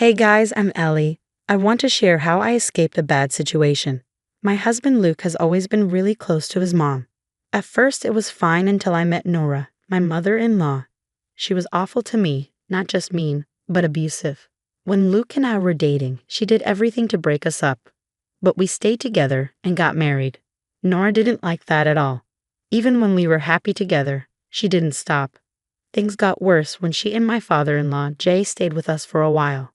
Hey guys, I'm Ellie. I want to share how I escaped a bad situation. My husband Luke has always been really close to his mom. At first, it was fine until I met Nora, my mother-in-law. She was awful to me, not just mean, but abusive. When Luke and I were dating, she did everything to break us up. But we stayed together and got married. Nora didn't like that at all. Even when we were happy together, she didn't stop. Things got worse when she and my father-in-law, Jay, stayed with us for a while.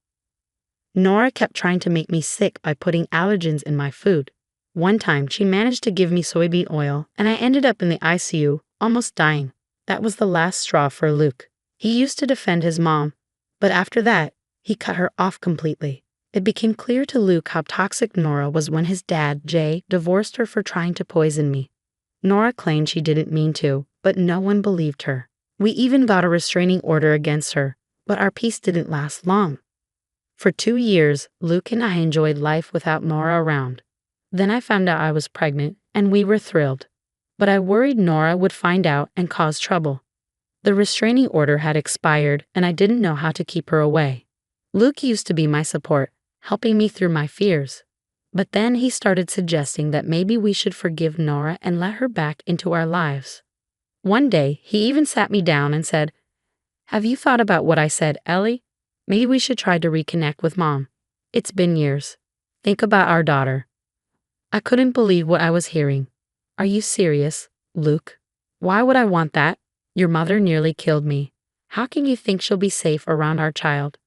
Nora kept trying to make me sick by putting allergens in my food. One time, she managed to give me soybean oil, and I ended up in the ICU, almost dying. That was the last straw for Luke. He used to defend his mom, but after that, he cut her off completely. It became clear to Luke how toxic Nora was when his dad, Jay, divorced her for trying to poison me. Nora claimed she didn't mean to, but no one believed her. We even got a restraining order against her, but our peace didn't last long. For 2 years, Luke and I enjoyed life without Nora around. Then I found out I was pregnant, and we were thrilled. But I worried Nora would find out and cause trouble. The restraining order had expired, and I didn't know how to keep her away. Luke used to be my support, helping me through my fears. But then he started suggesting that maybe we should forgive Nora and let her back into our lives. One day, he even sat me down and said, "Have you thought about what I said, Ellie? Maybe we should try to reconnect with Mom. It's been years. Think about our daughter." I couldn't believe what I was hearing. "Are you serious, Luke? Why would I want that? Your mother nearly killed me. How can you think she'll be safe around our child?"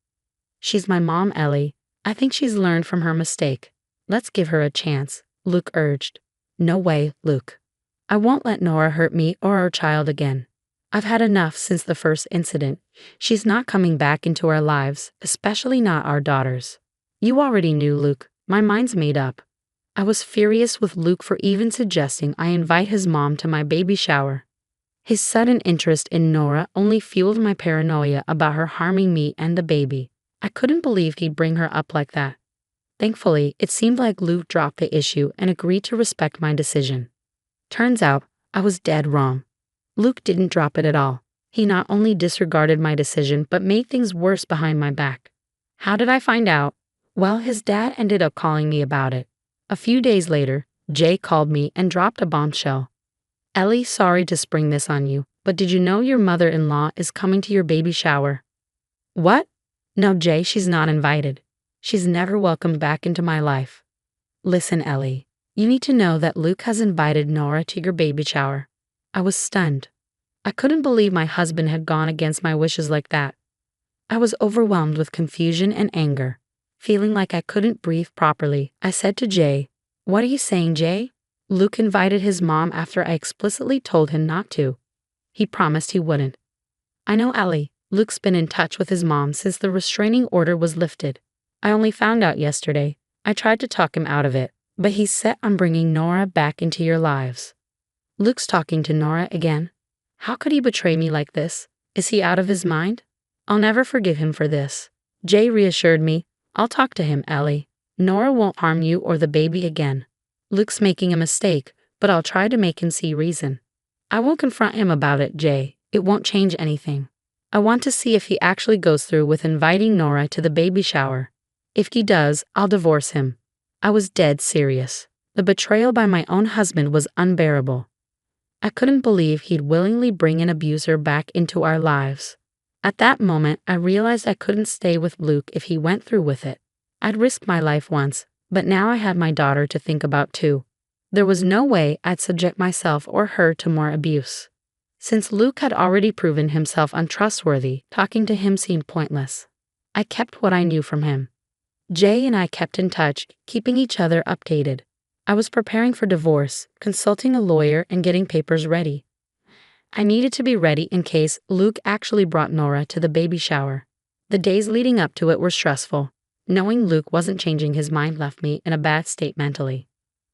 "She's my mom, Ellie. I think she's learned from her mistake. Let's give her a chance," Luke urged. "No way, Luke. I won't let Nora hurt me or our child again. I've had enough since the first incident. She's not coming back into our lives, especially not our daughters." "You already knew, Luke. My mind's made up." I was furious with Luke for even suggesting I invite his mom to my baby shower. His sudden interest in Nora only fueled my paranoia about her harming me and the baby. I couldn't believe he'd bring her up like that. Thankfully, it seemed like Luke dropped the issue and agreed to respect my decision. Turns out, I was dead wrong. Luke didn't drop it at all. He not only disregarded my decision, but made things worse behind my back. How did I find out? Well, his dad ended up calling me about it. A few days later, Jay called me and dropped a bombshell. "Ellie, sorry to spring this on you, but did you know your mother-in-law is coming to your baby shower?" "What?" "No, Jay, she's not invited. She's never welcomed back into my life." "Listen, Ellie, you need to know that Luke has invited Nora to your baby shower." I was stunned. I couldn't believe my husband had gone against my wishes like that. I was overwhelmed with confusion and anger. Feeling like I couldn't breathe properly, I said to Jay, "What are you saying, Jay? Luke invited his mom after I explicitly told him not to. He promised he wouldn't." "I know, Ellie. Luke's been in touch with his mom since the restraining order was lifted. I only found out yesterday. I tried to talk him out of it, but he's set on bringing Nora back into your lives." "Luke's talking to Nora again? How could he betray me like this? Is he out of his mind? I'll never forgive him for this." Jay reassured me, "I'll talk to him, Ellie. Nora won't harm you or the baby again. Luke's making a mistake, but I'll try to make him see reason." "I won't confront him about it, Jay. It won't change anything. I want to see if he actually goes through with inviting Nora to the baby shower. If he does, I'll divorce him." I was dead serious. The betrayal by my own husband was unbearable. I couldn't believe he'd willingly bring an abuser back into our lives. At that moment, I realized I couldn't stay with Luke if he went through with it. I'd risked my life once, but now I had my daughter to think about too. There was no way I'd subject myself or her to more abuse. Since Luke had already proven himself untrustworthy, talking to him seemed pointless. I kept what I knew from him. Jay and I kept in touch, keeping each other updated. I was preparing for divorce, consulting a lawyer, and getting papers ready. I needed to be ready in case Luke actually brought Nora to the baby shower. The days leading up to it were stressful. Knowing Luke wasn't changing his mind left me in a bad state mentally.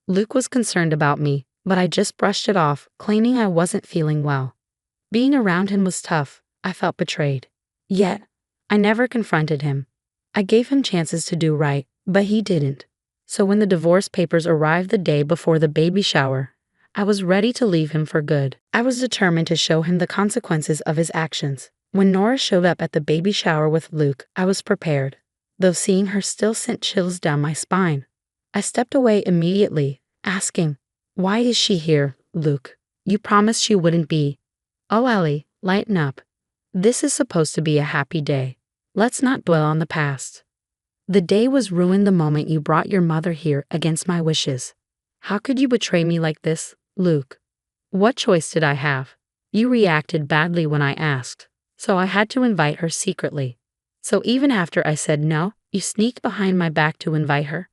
Luke was concerned about me, but I just brushed it off, claiming I wasn't feeling well. Being around him was tough. I felt betrayed. Yet, I never confronted him. I gave him chances to do right, but he didn't. So when the divorce papers arrived the day before the baby shower, I was ready to leave him for good. I was determined to show him the consequences of his actions. When Nora showed up at the baby shower with Luke, I was prepared. though seeing her still sent chills down my spine. I stepped away immediately, asking, "Why is she here, Luke? You promised she wouldn't be." "Oh, Ellie, lighten up. This is supposed to be a happy day. Let's not dwell on the past. The day was ruined the moment you brought your mother here against my wishes. How could you betray me like this, Luke? What choice did I have? You reacted badly when I asked, so I had to invite her secretly. So even after I said no, you sneaked behind my back to invite her?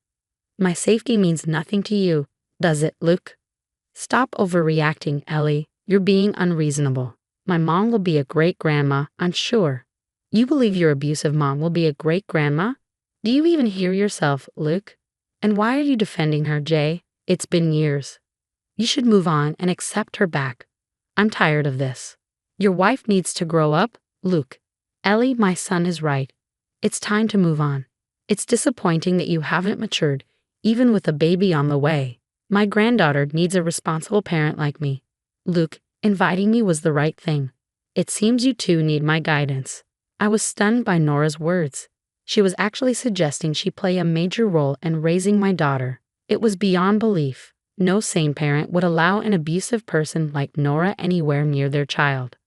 My safety means nothing to you, does it, Luke? Stop overreacting, Ellie. You're being unreasonable. My mom will be a great grandma, I'm sure. You believe your abusive mom will be a great grandma? Do you even hear yourself, Luke? And why are you defending her, Jay? It's been years. You should move on and accept her back. I'm tired of this. Your wife needs to grow up, Luke. Ellie, my son is right. It's time to move on. It's disappointing that you haven't matured, even with a baby on the way. My granddaughter needs a responsible parent like me. Luke, inviting me was the right thing. It seems you two need my guidance. I was stunned by Nora's words. She was actually suggesting she play a major role in raising my daughter. It was beyond belief. No sane parent would allow an abusive person like Nora anywhere near their child.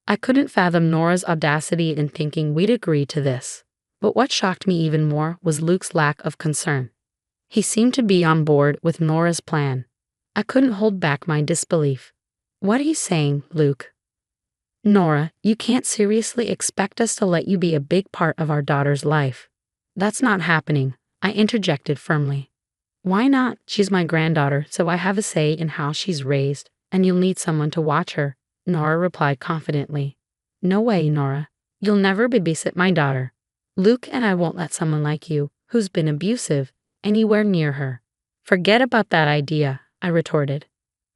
I couldn't fathom Nora's audacity in thinking we'd agree to this. But what shocked me even more was Luke's lack of concern. He seemed to be on board with Nora's plan. I couldn't hold back my disbelief. What are you saying, Luke? Nora, you can't seriously expect us to let you be a big part of our daughter's life. That's not happening, I interjected firmly. Why not? She's my granddaughter, so I have a say in how she's raised, and you'll need someone to watch her, Nora replied confidently. No way, Nora. You'll never babysit my daughter. Luke and I won't let someone like you, who's been abusive, anywhere near her. Forget about that idea, I retorted.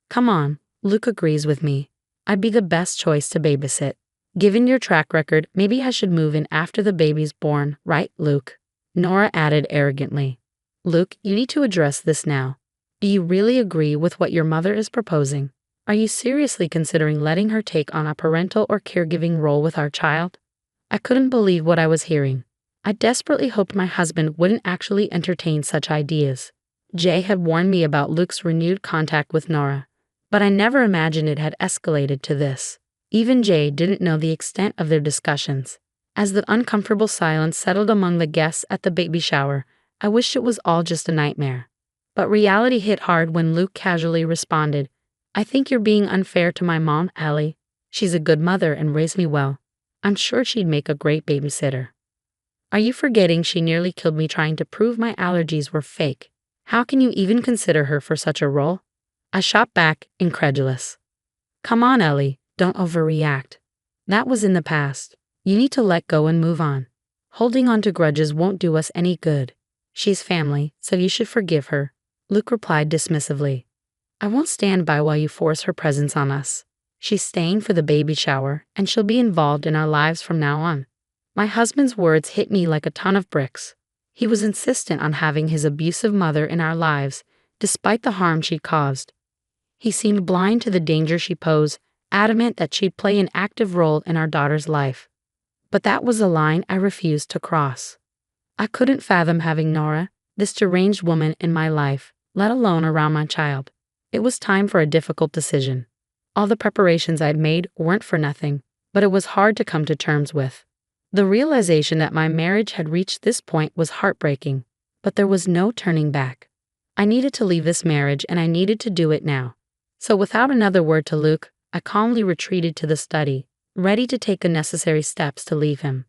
Come on, Luke agrees with me. I'd be the best choice to babysit. Given your track record, maybe I should move in after the baby's born, right, Luke? Nora added arrogantly. Luke, you need to address this now. Do you really agree with what your mother is proposing? Are you seriously considering letting her take on a parental or caregiving role with our child? I couldn't believe what I was hearing. I desperately hoped my husband wouldn't actually entertain such ideas. Jay had warned me about Luke's renewed contact with Nora, but I never imagined it had escalated to this. Even Jay didn't know the extent of their discussions. As the uncomfortable silence settled among the guests at the baby shower, I wished it was all just a nightmare. But reality hit hard when Luke casually responded, I think you're being unfair to my mom, Ellie. She's a good mother and raised me well. I'm sure she'd make a great babysitter. Are you forgetting she nearly killed me trying to prove my allergies were fake? How can you even consider her for such a role? I shot back, incredulous. Come on, Ellie, don't overreact. That was in the past. You need to let go and move on. Holding on to grudges won't do us any good. She's family, so you should forgive her, Luke replied dismissively. I won't stand by while you force her presence on us. She's staying for the baby shower, and she'll be involved in our lives from now on. My husband's words hit me like a ton of bricks. He was insistent on having his abusive mother in our lives, despite the harm she caused. He seemed blind to the danger she posed, adamant that she'd play an active role in our daughter's life. But that was a line I refused to cross. I couldn't fathom having Nora, this deranged woman, in my life, let alone around my child. It was time for a difficult decision. All the preparations I'd made weren't for nothing, but it was hard to come to terms with. The realization that my marriage had reached this point was heartbreaking, but there was no turning back. I needed to leave this marriage, and I needed to do it now. So without another word to Luke, I calmly retreated to the study, ready to take the necessary steps to leave him.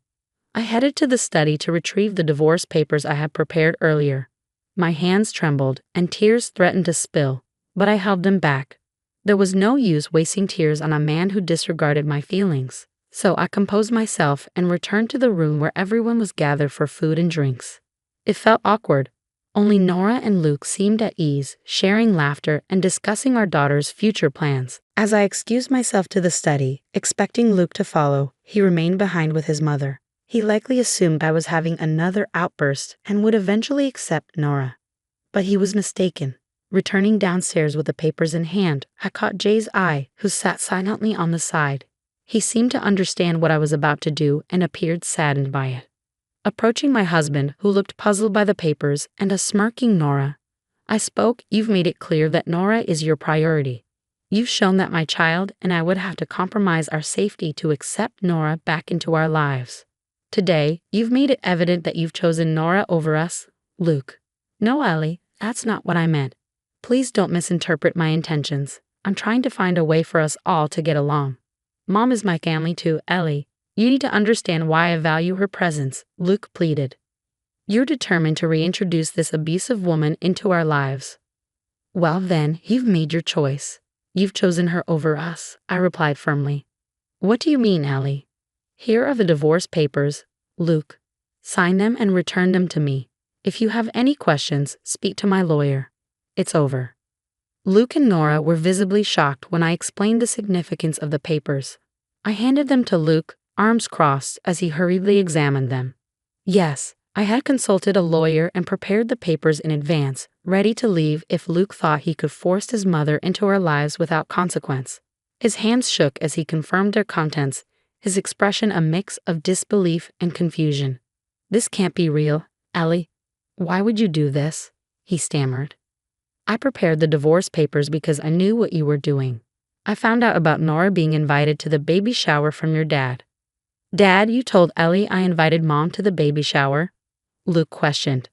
I headed to the study to retrieve the divorce papers I had prepared earlier. My hands trembled, and tears threatened to spill, but I held them back. There was no use wasting tears on a man who disregarded my feelings. So I composed myself and returned to the room where everyone was gathered for food and drinks. It felt awkward. Only Nora and Luke seemed at ease, sharing laughter and discussing our daughter's future plans. As I excused myself to the study, expecting Luke to follow, he remained behind with his mother. He likely assumed I was having another outburst and would eventually accept Nora. But he was mistaken. Returning downstairs with the papers in hand, I caught Jay's eye, who sat silently on the side. He seemed to understand what I was about to do and appeared saddened by it. approaching my husband, who looked puzzled by the papers, and a smirking Nora. I spoke. You've made it clear that Nora is your priority. You've shown that my child and I would have to compromise our safety to accept Nora back into our lives. Today, you've made it evident that you've chosen Nora over us, Luke. No, Ellie, that's not what I meant. Please don't misinterpret my intentions. I'm trying to find a way for us all to get along. Mom is my family too, Ellie. You need to understand why I value her presence, Luke pleaded. You're determined to reintroduce this abusive woman into our lives. Well then, you've made your choice. You've chosen her over us, I replied firmly. What do you mean, Ellie? Here are the divorce papers, Luke. Sign them and return them to me. If you have any questions, speak to my lawyer. It's over. Luke and Nora were visibly shocked when I explained the significance of the papers. I handed them to Luke, arms crossed, as he hurriedly examined them. Yes, I had consulted a lawyer and prepared the papers in advance, ready to leave if Luke thought he could force his mother into our lives without consequence. His hands shook as he confirmed their contents, his expression a mix of disbelief and confusion. This can't be real, Ellie. Why would you do this? He stammered. I prepared the divorce papers because I knew what you were doing. I found out about Nora being invited to the baby shower from your dad. Dad, you told Ellie I invited Mom to the baby shower? Luke questioned.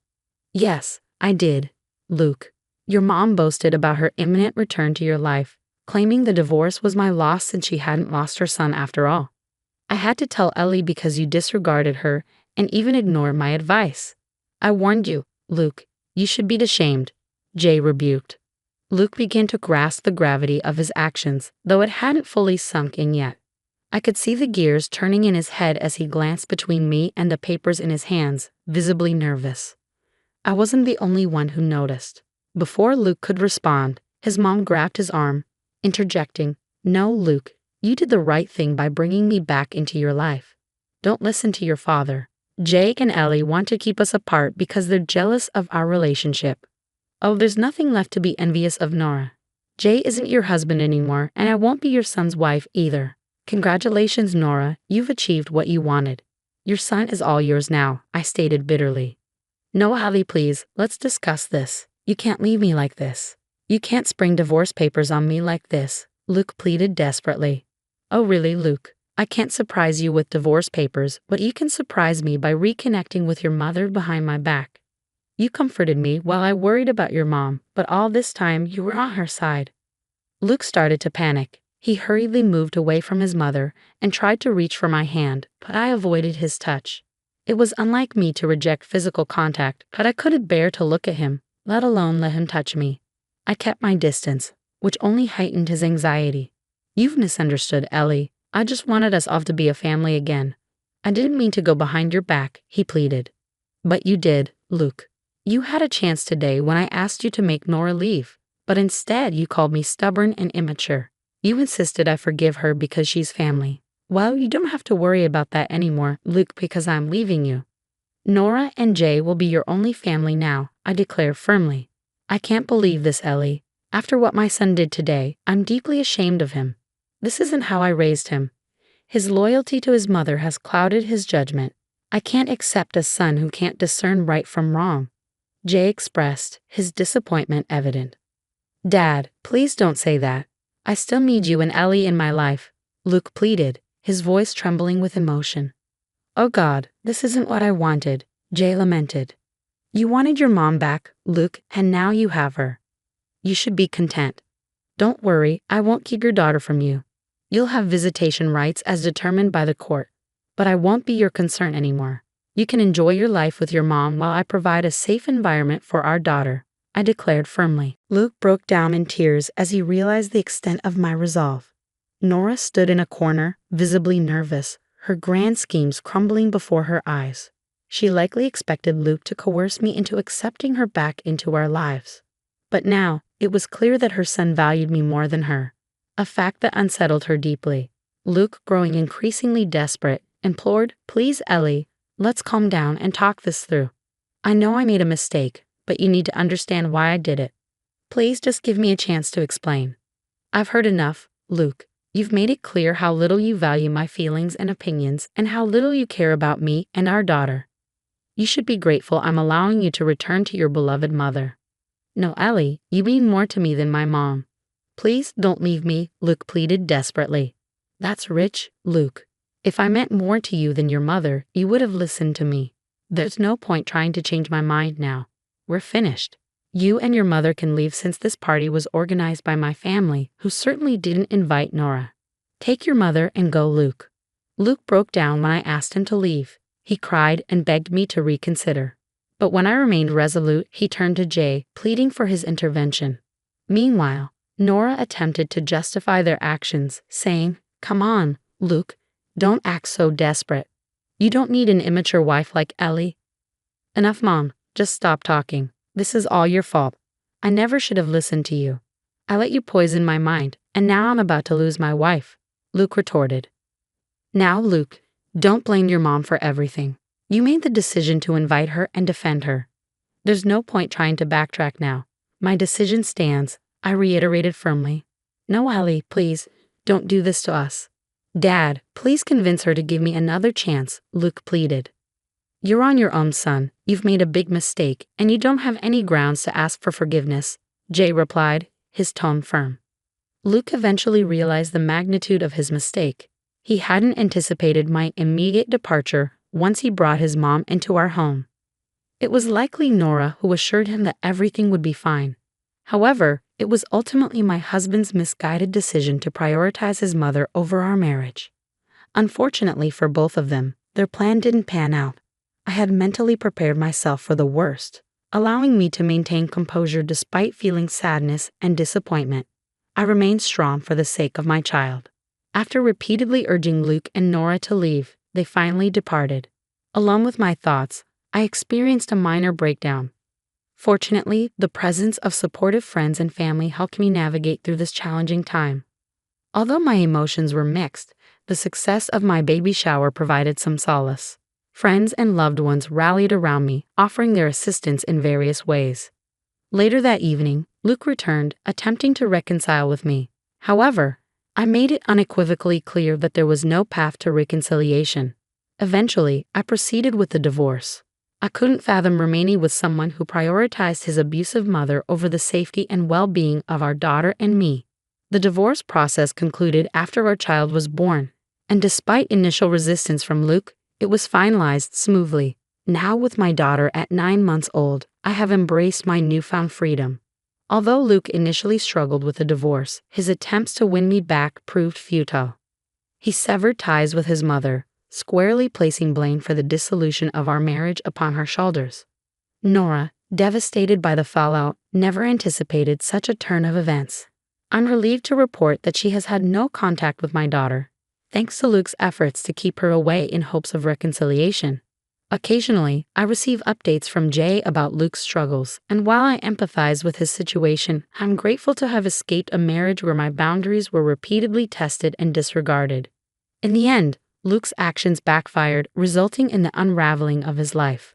Yes, I did, Luke. Your mom boasted about her imminent return to your life, claiming the divorce was my loss since she hadn't lost her son after all. I had to tell Ellie because you disregarded her and even ignored my advice. I warned you, Luke. You should be ashamed, Jay rebuked. Luke began to grasp the gravity of his actions, though it hadn't fully sunk in yet. I could see the gears turning in his head as he glanced between me and the papers in his hands, visibly nervous. I wasn't the only one who noticed. Before Luke could respond, his mom grabbed his arm, interjecting, No, Luke, you did the right thing by bringing me back into your life. Don't listen to your father. Jake and Ellie want to keep us apart because they're jealous of our relationship. Oh, there's nothing left to be envious of, Nora. Jay isn't your husband anymore, and I won't be your son's wife either. Congratulations, Nora, you've achieved what you wanted. Your son is all yours now, I stated bitterly. No, Ellie, please, let's discuss this. You can't leave me like this. You can't spring divorce papers on me like this, Luke pleaded desperately. Oh really, Luke? I can't surprise you with divorce papers, but you can surprise me by reconnecting with your mother behind my back. You comforted me while I worried about your mom, but all this time you were on her side. Luke started to panic. He hurriedly moved away from his mother and tried to reach for my hand, but I avoided his touch. It was unlike me to reject physical contact, but I couldn't bear to look at him, let alone let him touch me. I kept my distance, which only heightened his anxiety. You've misunderstood, Ellie. I just wanted us all to be a family again. I didn't mean to go behind your back, he pleaded. But you did, Luke. You had a chance today when I asked you to make Nora leave, but instead you called me stubborn and immature. You insisted I forgive her because she's family. Well, you don't have to worry about that anymore, Luke, because I'm leaving you. Nora and Jay will be your only family now, I declare firmly. I can't believe this, Ellie. After what my son did today, I'm deeply ashamed of him. This isn't how I raised him. His loyalty to his mother has clouded his judgment. I can't accept a son who can't discern right from wrong. Jay expressed, his disappointment evident. Dad, please don't say that. I still need you and Ellie in my life, Luke pleaded, his voice trembling with emotion. Oh God, this isn't what I wanted, Jay lamented. You wanted your mom back, Luke, and now you have her. You should be content. Don't worry, I won't keep your daughter from you. You'll have visitation rights as determined by the court, but I won't be your concern anymore. You can enjoy your life with your mom while I provide a safe environment for our daughter, I declared firmly. Luke broke down in tears as he realized the extent of my resolve. Nora stood in a corner, visibly nervous, her grand schemes crumbling before her eyes. She likely expected Luke to coerce me into accepting her back into our lives. But now, it was clear that her son valued me more than her, a fact that unsettled her deeply. Luke, growing increasingly desperate, implored, Please, Ellie, let's calm down and talk this through. I know I made a mistake, but you need to understand why I did it. Please just give me a chance to explain. I've heard enough, Luke. You've made it clear how little you value my feelings and opinions and how little you care about me and our daughter. You should be grateful I'm allowing you to return to your beloved mother." "No, Ellie, you mean more to me than my mom. Please don't leave me," Luke pleaded desperately. "That's rich, Luke. If I meant more to you than your mother, you would have listened to me. There's no point trying to change my mind now. We're finished. You and your mother can leave since this party was organized by my family, who certainly didn't invite Nora. Take your mother and go, Luke." Luke broke down when I asked him to leave. He cried and begged me to reconsider. But when I remained resolute, he turned to Jay, pleading for his intervention. Meanwhile, Nora attempted to justify their actions, saying, "Come on, Luke, don't act so desperate. You don't need an immature wife like Ellie." "Enough, Mom. Just stop talking. This is all your fault. I never should have listened to you. I let you poison my mind, and now I'm about to lose my wife," Luke retorted. "Now, Luke, don't blame your mom for everything. You made the decision to invite her and defend her. There's no point trying to backtrack now. My decision stands," I reiterated firmly. "No, Ellie, please, don't do this to us." "Dad, please convince her to give me another chance," Luke pleaded. "You're on your own, son. You've made a big mistake, and you don't have any grounds to ask for forgiveness," Jay replied, his tone firm. Luke eventually realized the magnitude of his mistake. He hadn't anticipated my immediate departure once he brought his mom into our home. It was likely Nora who assured him that everything would be fine. However, it was ultimately my husband's misguided decision to prioritize his mother over our marriage. Unfortunately for both of them, their plan didn't pan out. I had mentally prepared myself for the worst, allowing me to maintain composure despite feeling sadness and disappointment. I remained strong for the sake of my child. After repeatedly urging Luke and Nora to leave, they finally departed. Alone with my thoughts, I experienced a minor breakdown. Fortunately, the presence of supportive friends and family helped me navigate through this challenging time. Although my emotions were mixed, the success of my baby shower provided some solace. Friends and loved ones rallied around me, offering their assistance in various ways. Later that evening, Luke returned, attempting to reconcile with me. However, I made it unequivocally clear that there was no path to reconciliation. Eventually, I proceeded with the divorce. I couldn't fathom remaining with someone who prioritized his abusive mother over the safety and well-being of our daughter and me. The divorce process concluded after our child was born, and despite initial resistance from Luke, it was finalized smoothly. Now, with my daughter at 9 months old, I have embraced my newfound freedom. Although Luke initially struggled with the divorce, his attempts to win me back proved futile. He severed ties with his mother, squarely placing blame for the dissolution of our marriage upon her shoulders. Nora, devastated by the fallout, never anticipated such a turn of events. I'm relieved to report that she has had no contact with my daughter, thanks to Luke's efforts to keep her away in hopes of reconciliation. Occasionally, I receive updates from Jay about Luke's struggles, and while I empathize with his situation, I'm grateful to have escaped a marriage where my boundaries were repeatedly tested and disregarded. In the end, Luke's actions backfired, resulting in the unraveling of his life.